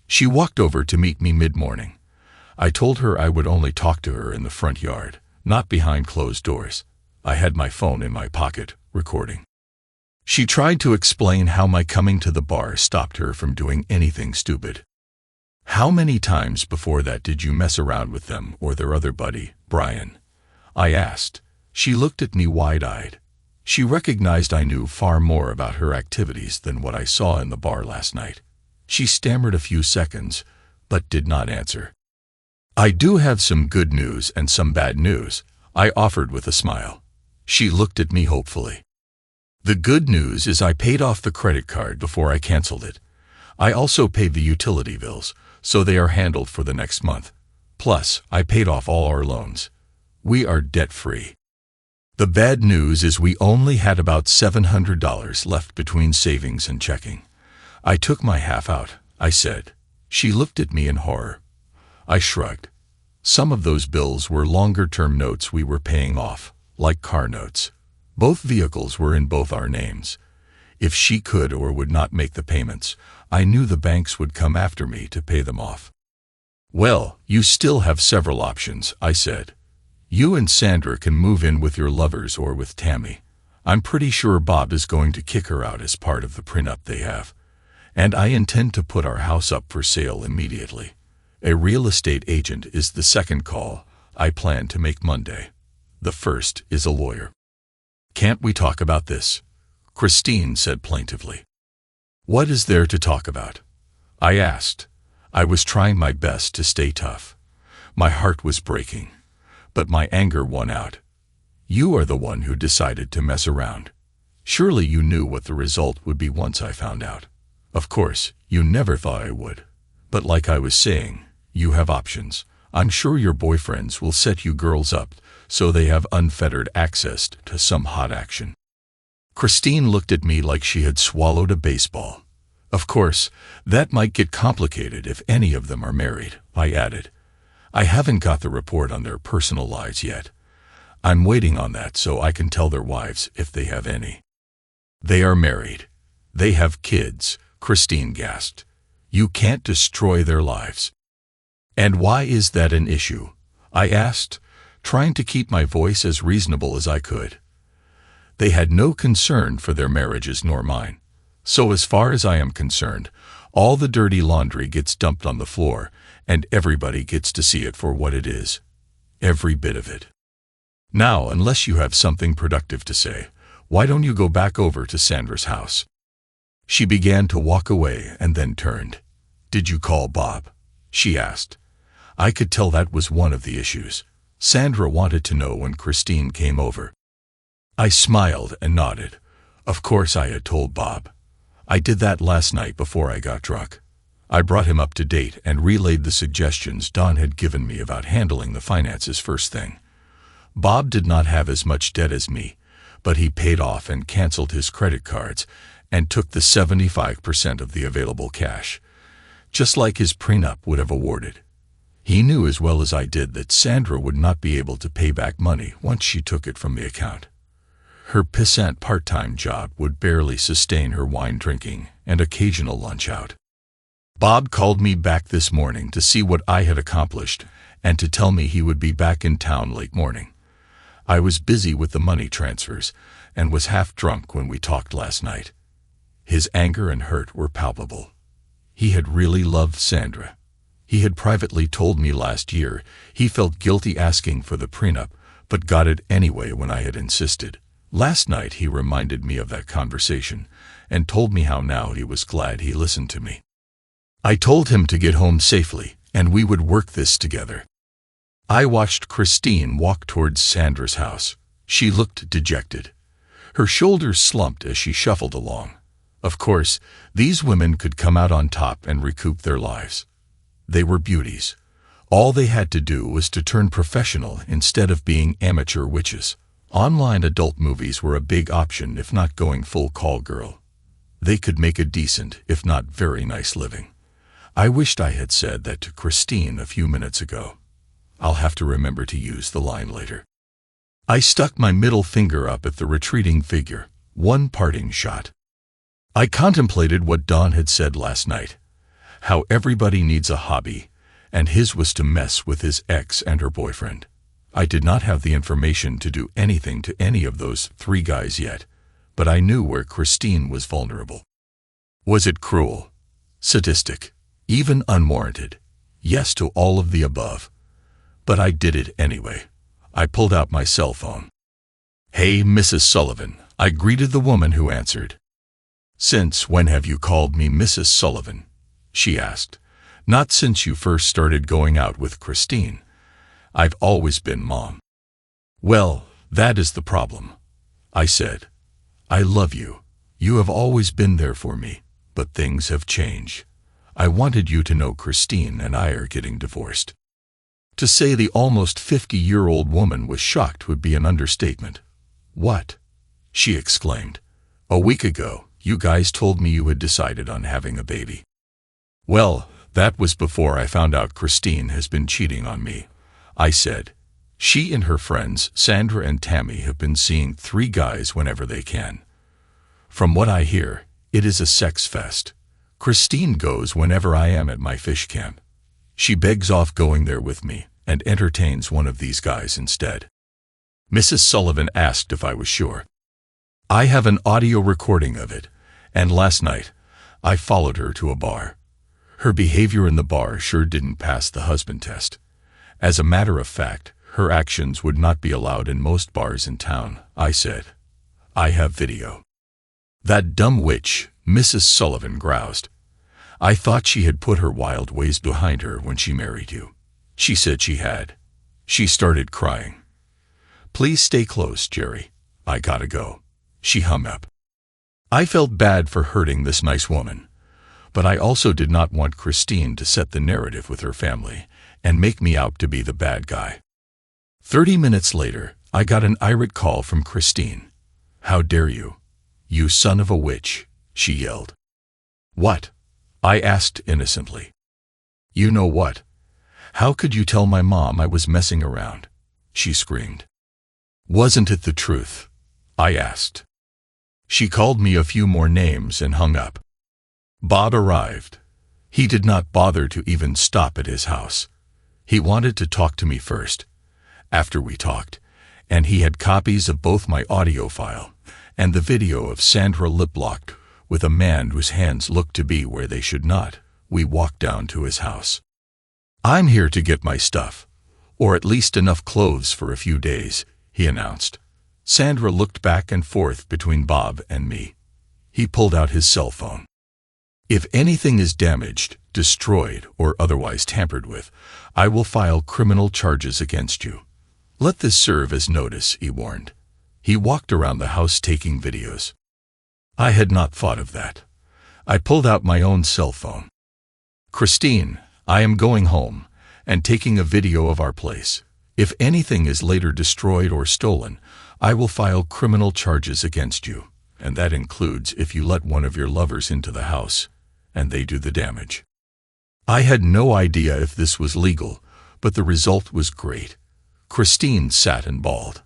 She walked over to meet me mid-morning. I told her I would only talk to her in the front yard, not behind closed doors. I had my phone in my pocket, recording. She tried to explain how my coming to the bar stopped her from doing anything stupid. How many times before that did you mess around with them or their other buddy, Brian? I asked. She looked at me wide-eyed. She recognized I knew far more about her activities than what I saw in the bar last night. She stammered a few seconds, but did not answer. I do have some good news and some bad news, I offered with a smile. She looked at me hopefully. The good news is I paid off the credit card before I canceled it. I also paid the utility bills, so they are handled for the next month. Plus, I paid off all our loans. We are debt-free. The bad news is we only had about $700 left between savings and checking. I took my half out, I said. She looked at me in horror. I shrugged. Some of those bills were longer-term notes we were paying off, like car notes. Both vehicles were in both our names. If she could or would not make the payments, I knew the banks would come after me to pay them off. Well, you still have several options, I said. You and Sandra can move in with your lovers or with Tammy. I'm pretty sure Bob is going to kick her out as part of the prenup they have. And I intend to put our house up for sale immediately. A real estate agent is the second call I plan to make Monday. The first is a lawyer. Can't we talk about this? Christine said plaintively. What is there to talk about? I asked. I was trying my best to stay tough. My heart was breaking, but my anger won out. You are the one who decided to mess around. Surely you knew what the result would be once I found out. Of course, you never thought I would. But like I was saying, you have options. I'm sure your boyfriends will set you girls up so they have unfettered access to some hot action. Christine looked at me like she had swallowed a baseball. Of course, that might get complicated if any of them are married, I added. I haven't got the report on their personal lives yet. I'm waiting on that so I can tell their wives if they have any. They are married. They have kids, Christine gasped. You can't destroy their lives. And why is that an issue? I asked, trying to keep my voice as reasonable as I could. They had no concern for their marriages nor mine. So as far as I am concerned, all the dirty laundry gets dumped on the floor, and everybody gets to see it for what it is. Every bit of it. Now, unless you have something productive to say, why don't you go back over to Sandra's house? She began to walk away and then turned. Did you call Bob? She asked. I could tell that was one of the issues. Sandra wanted to know when Christine came over. I smiled and nodded. Of course I had told Bob. I did that last night before I got drunk. I brought him up to date and relayed the suggestions Don had given me about handling the finances first thing. Bob did not have as much debt as me, but he paid off and canceled his credit cards and took the 75% of the available cash, just like his prenup would have awarded. He knew as well as I did that Sandra would not be able to pay back money once she took it from the account. Her pissant part-time job would barely sustain her wine drinking and occasional lunch out. Bob called me back this morning to see what I had accomplished and to tell me he would be back in town late morning. I was busy with the money transfers and was half drunk when we talked last night. His anger and hurt were palpable. He had really loved Sandra. He had privately told me last year he felt guilty asking for the prenup, but got it anyway when I had insisted. Last night he reminded me of that conversation and told me how now he was glad he listened to me. I told him to get home safely and we would work this together. I watched Christine walk towards Sandra's house. She looked dejected. Her shoulders slumped as she shuffled along. Of course, these women could come out on top and recoup their lives. They were beauties. All they had to do was to turn professional instead of being amateur witches. Online adult movies were a big option if not going full call girl. They could make a decent, if not very nice living. I wished I had said that to Christine a few minutes ago. I'll have to remember to use the line later. I stuck my middle finger up at the retreating figure, one parting shot. I contemplated what Don had said last night, how everybody needs a hobby, and his was to mess with his ex and her boyfriend. I did not have the information to do anything to any of those three guys yet, but I knew where Christine was vulnerable. Was it cruel, sadistic, even unwarranted? Yes to all of the above. But I did it anyway. I pulled out my cell phone. "Hey, Mrs. Sullivan," I greeted the woman who answered. "Since when have you called me Mrs. Sullivan?" she asked. "Not since you first started going out with Christine. I've always been Mom." "Well, that is the problem," I said. "I love you. You have always been there for me, but things have changed. I wanted you to know Christine and I are getting divorced." To say the almost 50-year-old woman was shocked would be an understatement. "What?" she exclaimed. "A week ago, you guys told me you had decided on having a baby." "Well, that was before I found out Christine has been cheating on me," I said. "She and her friends, Sandra and Tammy, have been seeing three guys whenever they can. From what I hear, it is a sex fest. Christine goes whenever I am at my fish camp. She begs off going there with me and entertains one of these guys instead." Mrs. Sullivan asked if I was sure. "I have an audio recording of it, and last night, I followed her to a bar. Her behavior in the bar sure didn't pass the husband test. As a matter of fact, her actions would not be allowed in most bars in town," I said. "I have video." "That dumb witch," Mrs. Sullivan groused. "I thought she had put her wild ways behind her when she married you." She said she had. She started crying. "Please stay close, Jerry. I gotta go," she hummed up. I felt bad for hurting this nice woman, but I also did not want Christine to set the narrative with her family and make me out to be the bad guy. 30 minutes later, I got an irate call from Christine. "How dare you? "You son of a witch," she yelled. "What?" I asked innocently. "You know what? How could you tell my mom I was messing around?" she screamed. "Wasn't it the truth?" I asked. She called me a few more names and hung up. Bob arrived. He did not bother to even stop at his house. He wanted to talk to me first. After we talked, and he had copies of both my audio file and the video of Sandra lip-locked with a man whose hands looked to be where they should not, we walked down to his house. "I'm here to get my stuff, or at least enough clothes for a few days," he announced. Sandra looked back and forth between Bob and me. He pulled out his cell phone. "If anything is damaged, destroyed, or otherwise tampered with, I will file criminal charges against you. Let this serve as notice," he warned. He walked around the house taking videos. I had not thought of that. I pulled out my own cell phone. "Christine, I am going home and taking a video of our place. If anything is later destroyed or stolen, I will file criminal charges against you, and that includes if you let one of your lovers into the house and they do the damage." I had no idea if this was legal, but the result was great. Christine sat and bawled.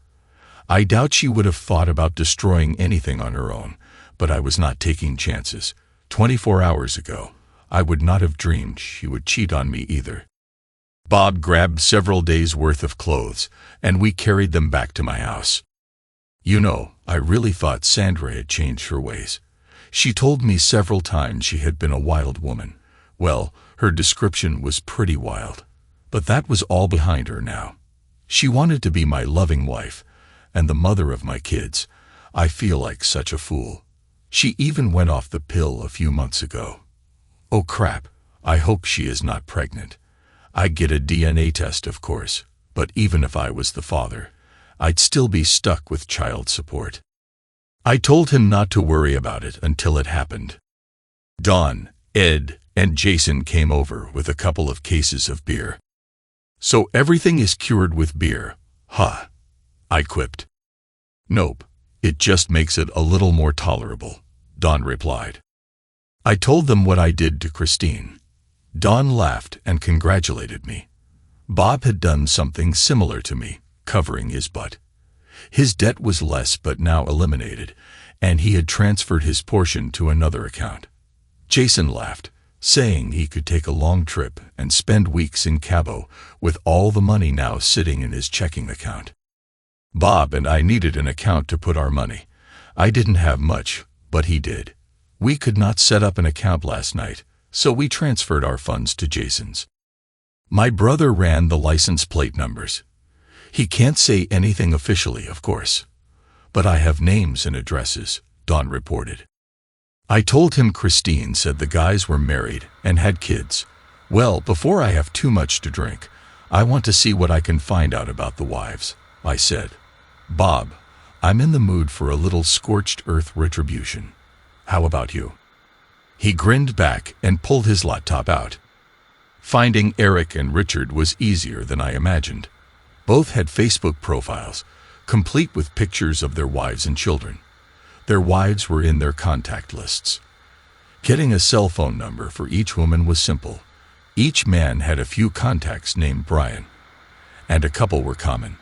I doubt she would have thought about destroying anything on her own, but I was not taking chances. 24 hours ago, I would not have dreamed she would cheat on me either. Bob grabbed several days' worth of clothes, and we carried them back to my house. You know, I really thought Sandra had changed her ways. She told me several times she had been a wild woman. Well, her description was pretty wild. But that was all behind her now. She wanted to be my loving wife, and the mother of my kids. I feel like such a fool. She even went off the pill a few months ago. Oh crap, I hope she is not pregnant. I'd get a DNA test, of course, but even if I was the father, I'd still be stuck with child support. I told him not to worry about it until it happened. Don, Ed, and Jason came over with a couple of cases of beer. "So everything is cured with beer, huh?" I quipped. "Nope, it just makes it a little more tolerable," Don replied. I told them what I did to Christine. Don laughed and congratulated me. Bob had done something similar to me, covering his butt. His debt was less but now eliminated, and he had transferred his portion to another account. Jason laughed, saying he could take a long trip and spend weeks in Cabo with all the money now sitting in his checking account. Bob and I needed an account to put our money. I didn't have much, but he did. We could not set up an account last night, so we transferred our funds to Jason's. My brother ran the license plate numbers. He can't say anything officially, of course. But I have names and addresses, Don reported. I told him Christine said the guys were married and had kids. Well, before I have too much to drink, I want to see what I can find out about the wives, I said. Bob, I'm in the mood for a little scorched earth retribution. How about you? He grinned back and pulled his laptop out. Finding Eric and Richard was easier than I imagined. Both had Facebook profiles, complete with pictures of their wives and children. Their wives were in their contact lists. Getting a cell phone number for each woman was simple. Each man had a few contacts named Brian, and a couple were common.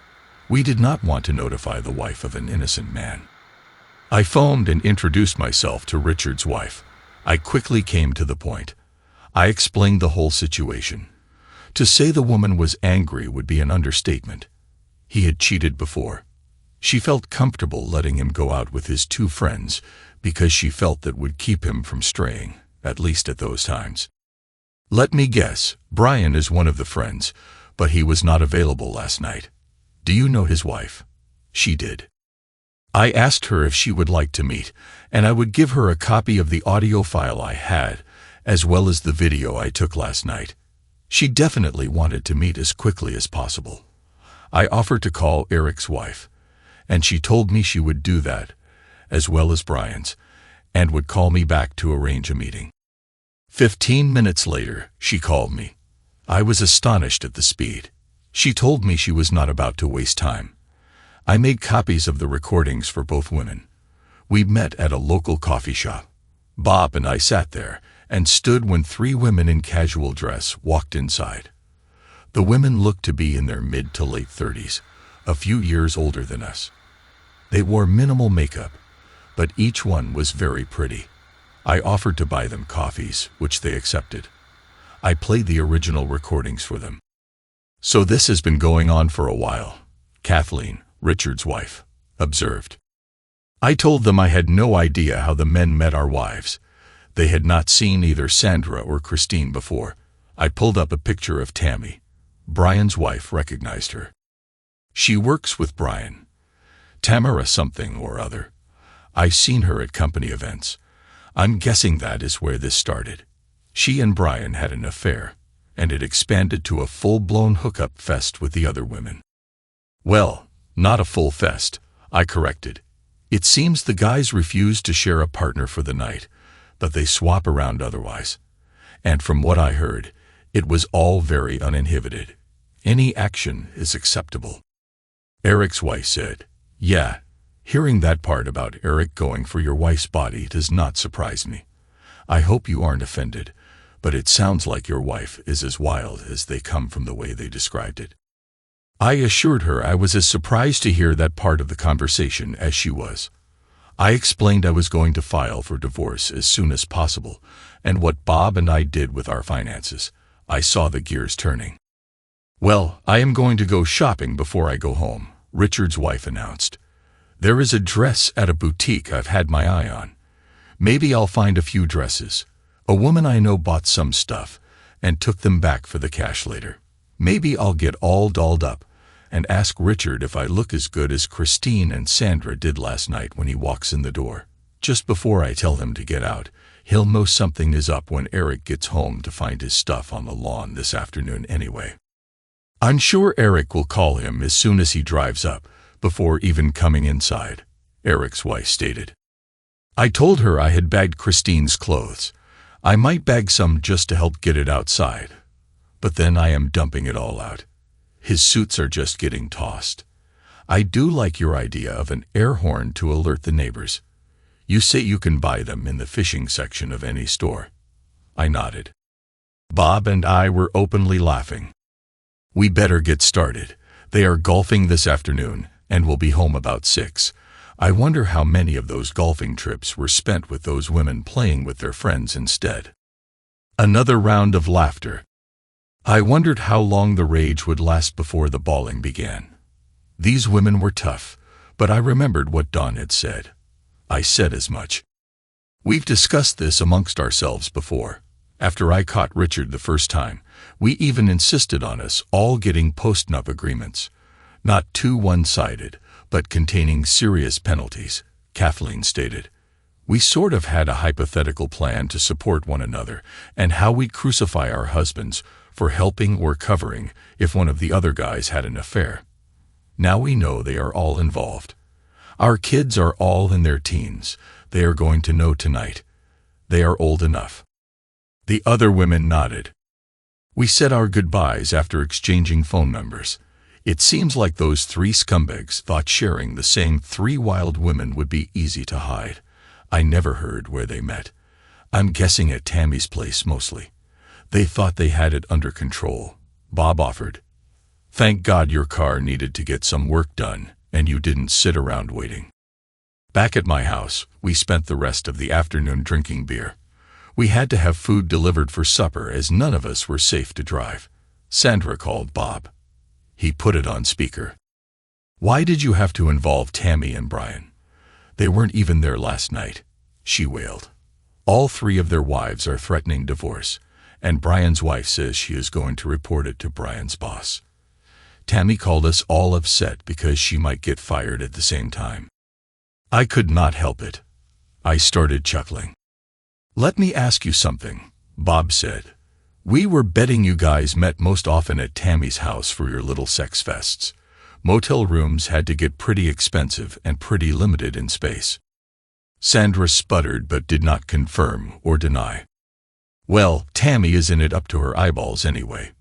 We did not want to notify the wife of an innocent man. I phoned and introduced myself to Richard's wife. I quickly came to the point. I explained the whole situation. To say the woman was angry would be an understatement. He had cheated before. She felt comfortable letting him go out with his two friends because she felt that would keep him from straying, at least at those times. Let me guess, Brian is one of the friends, but he was not available last night. Do you know his wife? She did. I asked her if she would like to meet, and I would give her a copy of the audio file I had, as well as the video I took last night. She definitely wanted to meet as quickly as possible. I offered to call Eric's wife, and she told me she would do that, as well as Brian's, and would call me back to arrange a meeting. 15 minutes later, she called me. I was astonished at the speed. She told me she was not about to waste time. I made copies of the recordings for both women. We met at a local coffee shop. Bob and I sat there and stood when 3 women in casual dress walked inside. The women looked to be in their mid to late 30s, a few years older than us. They wore minimal makeup, but each one was very pretty. I offered to buy them coffees, which they accepted. I played the original recordings for them. "So this has been going on for a while," Kathleen, Richard's wife, observed. I told them I had no idea how the men met our wives. They had not seen either Sandra or Christine before. I pulled up a picture of Tammy. Brian's wife recognized her. "She works with Brian. Tamara something or other. I've seen her at company events. I'm guessing that is where this started. She and Brian had an affair, and it expanded to a full-blown hookup fest with the other women." "Well, not a full fest," I corrected. "It seems the guys refuse to share a partner for the night, but they swap around otherwise. And from what I heard, it was all very uninhibited. Any action is acceptable." Eric's wife said, "Yeah, hearing that part about Eric going for your wife's body does not surprise me. I hope you aren't offended, but it sounds like your wife is as wild as they come from the way they described it." I assured her I was as surprised to hear that part of the conversation as she was. I explained I was going to file for divorce as soon as possible, and what Bob and I did with our finances. I saw the gears turning. "Well, I am going to go shopping before I go home," Richard's wife announced. "There is a dress at a boutique I've had my eye on. Maybe I'll find a few dresses. A woman I know bought some stuff and took them back for the cash later. Maybe I'll get all dolled up and ask Richard if I look as good as Christine and Sandra did last night when he walks in the door. Just before I tell him to get out, he'll know something is up when Eric gets home to find his stuff on the lawn this afternoon anyway. I'm sure Eric will call him as soon as he drives up, before even coming inside," Eric's wife stated. I told her I had bagged Christine's clothes. I might bag some just to help get it outside, but then I am dumping it all out. His suits are just getting tossed. I do like your idea of an air horn to alert the neighbors. You say you can buy them in the fishing section of any store. I nodded. Bob and I were openly laughing. "We better get started. They are golfing this afternoon and will be home about 6. I wonder how many of those golfing trips were spent with those women playing with their friends instead." Another round of laughter. I wondered how long the rage would last before the bawling began. These women were tough, but I remembered what Dawn had said. I said as much. "We've discussed this amongst ourselves before. After I caught Richard the first time, we even insisted on us all getting post-nup agreements. Not too one-sided, but containing serious penalties," Kathleen stated. "We sort of had a hypothetical plan to support one another and how we'd crucify our husbands for helping or covering if one of the other guys had an affair. Now we know they are all involved. Our kids are all in their teens. They are going to know tonight. They are old enough." The other women nodded. We said our goodbyes after exchanging phone numbers. It seems like those 3 scumbags thought sharing the same 3 wild women would be easy to hide. I never heard where they met. I'm guessing at Tammy's place mostly. They thought they had it under control. Bob offered. "Thank God your car needed to get some work done, and you didn't sit around waiting." Back at my house, we spent the rest of the afternoon drinking beer. We had to have food delivered for supper as none of us were safe to drive. Sandra called Bob. He put it on speaker. "Why did you have to involve Tammy and Brian? They weren't even there last night," she wailed. "All 3 of their wives are threatening divorce, and Brian's wife says she is going to report it to Brian's boss. Tammy called us all upset because she might get fired at the same time." I could not help it. I started chuckling. "Let me ask you something," Bob said. "We were betting you guys met most often at Tammy's house for your little sex fests. Motel rooms had to get pretty expensive and pretty limited in space." Sandra sputtered but did not confirm or deny. "Well, Tammy is in it up to her eyeballs anyway.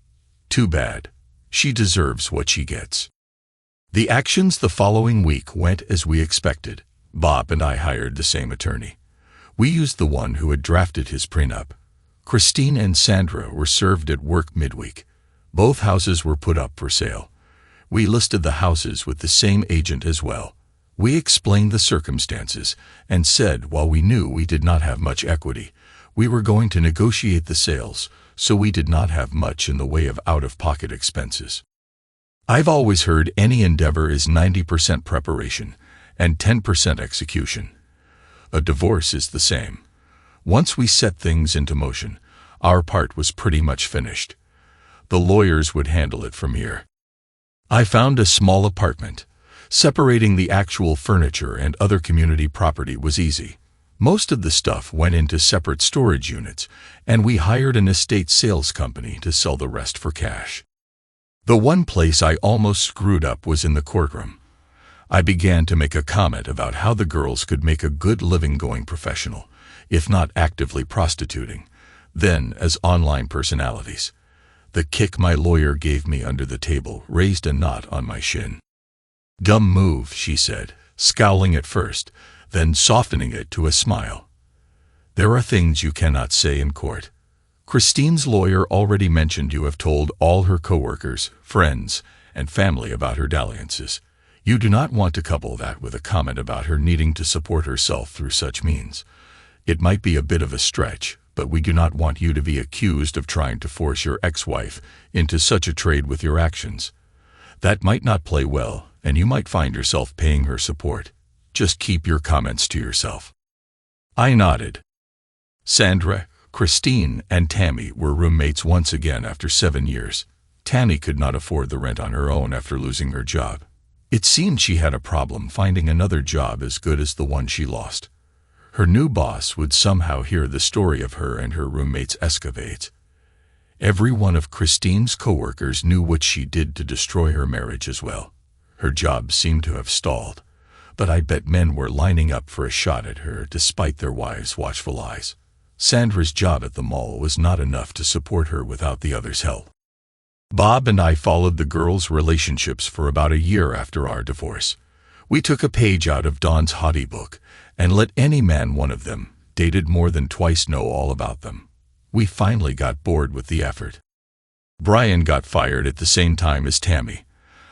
Too bad. She deserves what she gets." The actions the following week went as we expected. Bob and I hired the same attorney. We used the one who had drafted his prenup. Christine and Sandra were served at work midweek. Both houses were put up for sale. We listed the houses with the same agent as well. We explained the circumstances and said while we knew we did not have much equity, we were going to negotiate the sales, so we did not have much in the way of out-of-pocket expenses. I've always heard any endeavor is 90% preparation and 10% execution. A divorce is the same. Once we set things into motion, our part was pretty much finished. The lawyers would handle it from here. I found a small apartment. Separating the actual furniture and other community property was easy. Most of the stuff went into separate storage units, and we hired an estate sales company to sell the rest for cash. The one place I almost screwed up was in the courtroom. I began to make a comment about how the girls could make a good living going professional, if not actively prostituting, then as online personalities. The kick my lawyer gave me under the table raised a knot on my shin. "Dumb move," she said, scowling at first, then softening it to a smile. "There are things you cannot say in court. Christine's lawyer already mentioned you have told all her coworkers, friends, and family about her dalliances. You do not want to couple that with a comment about her needing to support herself through such means. It might be a bit of a stretch, but we do not want you to be accused of trying to force your ex-wife into such a trade with your actions. That might not play well, and you might find yourself paying her support. Just keep your comments to yourself." I nodded. Sandra, Christine, and Tammy were roommates once again after 7 years. Tammy could not afford the rent on her own after losing her job. It seemed she had a problem finding another job as good as the one she lost. Her new boss would somehow hear the story of her and her roommates' escapades. Every one of Christine's coworkers knew what she did to destroy her marriage as well. Her job seemed to have stalled, but I bet men were lining up for a shot at her despite their wives' watchful eyes. Sandra's job at the mall was not enough to support her without the others' help. Bob and I followed the girls' relationships for about a year after our divorce. We took a page out of Dawn's haughty book and let any man one of them, dated more than twice, know all about them. We finally got bored with the effort. Brian got fired at the same time as Tammy.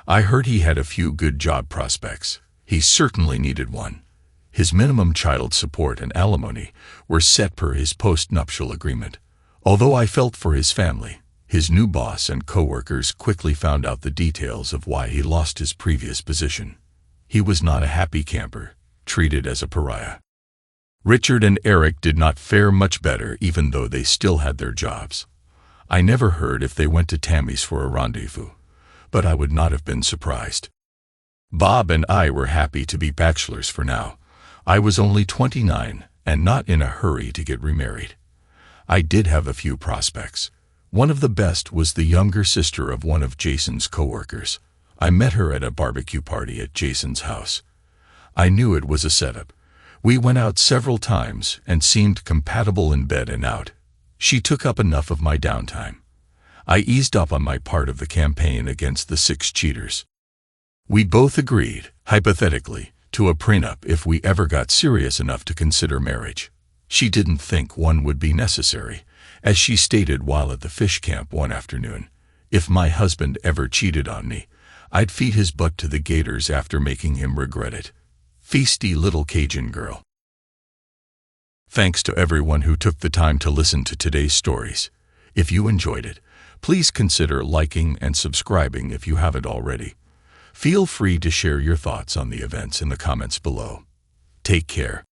I heard he had a few good job prospects. He certainly needed one. His minimum child support and alimony were set per his post-nuptial agreement. Although I felt for his family, his new boss and coworkers quickly found out the details of why he lost his previous position. He was not a happy camper, treated as a pariah. Richard and Eric did not fare much better even though they still had their jobs. I never heard if they went to Tammy's for a rendezvous, but I would not have been surprised. Bob and I were happy to be bachelors for now. I was only 29 and not in a hurry to get remarried. I did have a few prospects. One of the best was the younger sister of one of Jason's coworkers. I met her at a barbecue party at Jason's house. I knew it was a setup. We went out several times and seemed compatible in bed and out. She took up enough of my downtime. I eased up on my part of the campaign against the 6 cheaters. We both agreed, hypothetically, to a prenup if we ever got serious enough to consider marriage. She didn't think one would be necessary, as she stated while at the fish camp one afternoon. If my husband ever cheated on me, I'd feed his butt to the gators after making him regret it. Feisty little Cajun girl. Thanks to everyone who took the time to listen to today's stories. If you enjoyed it, please consider liking and subscribing if you haven't already. Feel free to share your thoughts on the events in the comments below. Take care.